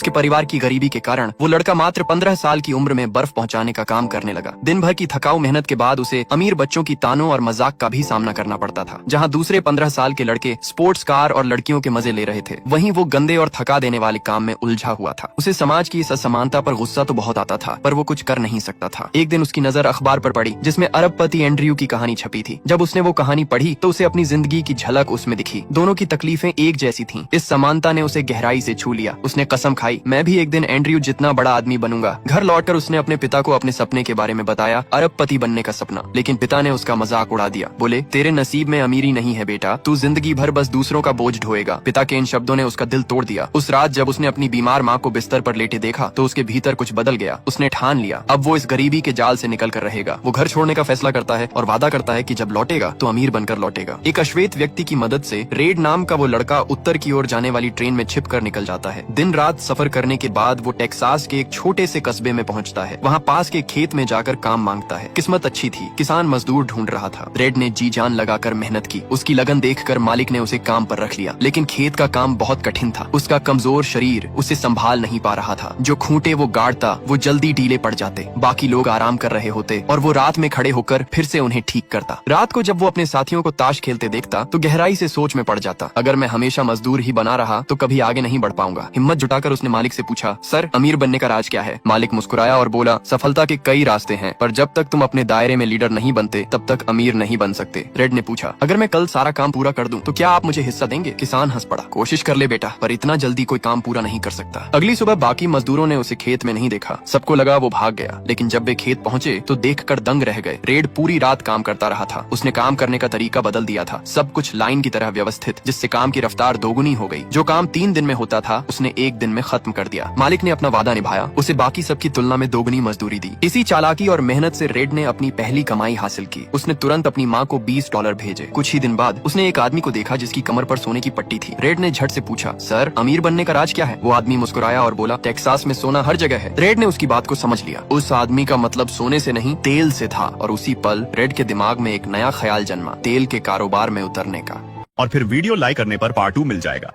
उसके परिवार की गरीबी के कारण वो लड़का मात्र 15 साल की उम्र में बर्फ पहुंचाने का काम करने लगा। दिन भर की थकाऊ मेहनत के बाद उसे अमीर बच्चों की तानों और मजाक का भी सामना करना पड़ता था। जहाँ दूसरे 15 साल के लड़के स्पोर्ट्स कार और लड़कियों के मजे ले रहे थे, वहीं वो गंदे और थका देने वाले काम में उलझा हुआ था। उसे समाज की इस असमानता पर गुस्सा तो बहुत आता था, पर वो कुछ कर नहीं सकता था। एक दिन उसकी नजर अखबार पर पड़ी जिसमें अरबपति एंड्रयू की कहानी छपी थी। जब उसने वो कहानी पढ़ी तो उसे अपनी जिंदगी की झलक उसमें दिखी। दोनों की तकलीफें एक जैसी थीं। इस समानता ने उसे गहराई से छू लिया। उसने कसम खाई, मैं भी एक दिन एंड्रयू जितना बड़ा आदमी बनूंगा। घर लौटकर उसने अपने पिता को अपने सपने के बारे में बताया, अरबपति बनने का सपना। लेकिन पिता ने उसका मजाक उड़ा दिया। बोले, तेरे नसीब में अमीरी नहीं है बेटा, तू जिंदगी भर बस दूसरों का बोझ ढोएगा। पिता के इन शब्दों ने उसका दिल तोड़ दिया। उस रात जब उसने अपनी बीमार माँ को बिस्तर पर लेटे देखा तो उसके भीतर कुछ बदल गया। उसने ठान लिया, अब वो इस गरीबी के जाल से निकल कर रहेगा। वो घर छोड़ने का फैसला करता है और वादा करता है कि जब लौटेगा तो अमीर बनकर लौटेगा। एक अश्वेत व्यक्ति की मदद से रेड नाम का वो लड़का उत्तर की ओर जाने वाली ट्रेन में छिप कर निकल जाता है। दिन रात सफर करने के बाद वो टेक्सास के एक छोटे से कस्बे में पहुंचता है। वहाँ पास के खेत में जाकर काम मांगता है। किस्मत अच्छी थी, किसान मजदूर ढूंढ रहा था। रेड ने जी जान लगाकर मेहनत की। उसकी लगन देखकर मालिक ने उसे काम पर रख लिया। लेकिन खेत का काम बहुत कठिन था। उसका कमजोर शरीर उसे संभाल नहीं पा रहा था। जो खूंटे वो गाड़ता वो जल्दी ढीले पड़ जाते। बाकी लोग आराम कर रहे होते और वो रात में खड़े होकर फिर से उन्हें ठीक करता। रात को जब वो अपने साथियों को ताश खेलते देखता तो गहराई से सोच में पड़ जाता, अगर मैं हमेशा मजदूर ही बना रहा तो कभी आगे नहीं बढ़ पाऊंगा। हिम्मत जुटाकर उसने मालिक से पूछा, सर अमीर बनने का राज क्या है? मालिक मुस्कुराया और बोला, सफलता के कई रास्ते हैं, पर जब तक तुम अपने दायरे में लीडर नहीं बनते तब तक अमीर नहीं बन सकते। रेड ने पूछा, अगर मैं कल सारा काम पूरा कर दूं तो क्या आप मुझे हिस्सा देंगे? किसान हंस पड़ा, कोशिश कर ले बेटा, पर इतना जल्दी कोई काम पूरा नहीं कर सकता। अगली सुबह बाकी मजदूरों ने उसे खेत में नहीं देखा। सबको लगा वो भाग गया, लेकिन जब वे खेत पहुंचे तो देखकर दंग रह गए। रेड पूरी रात काम करता रहा था। उसने काम करने का तरीका बदल दिया था, सब कुछ लाइन की तरह व्यवस्थित, जिससे काम की रफ्तार दोगुनी हो गई। जो काम 3 दिन में होता था उसने 1 दिन में खत्म कर दिया। मालिक ने अपना वादा निभाया, उसे बाकी सबकी तुलना में दोगुनी मजदूरी दी। इसी चालाकी और मेहनत से रेड ने अपनी पहली कमाई हासिल की। उसने तुरंत अपनी माँ को $20 भेजे। कुछ ही दिन बाद उसने एक आदमी को देखा जिसकी कमर पर सोने की पट्टी थी। रेड ने झट से पूछा, सर अमीर बनने का राज क्या है? वो आदमी मुस्कुराया और बोला, टेक्सास में सोना हर जगह है। रेड ने उसकी बात को समझ लिया। उस आदमी का मतलब सोने से नहीं तेल से था, और उसी पल रेड के दिमाग में एक नया ख्याल जन्मा, तेल के कारोबार में उतरने का। और फिर वीडियो लाइक करने पर पार्ट 2 मिल जाएगा।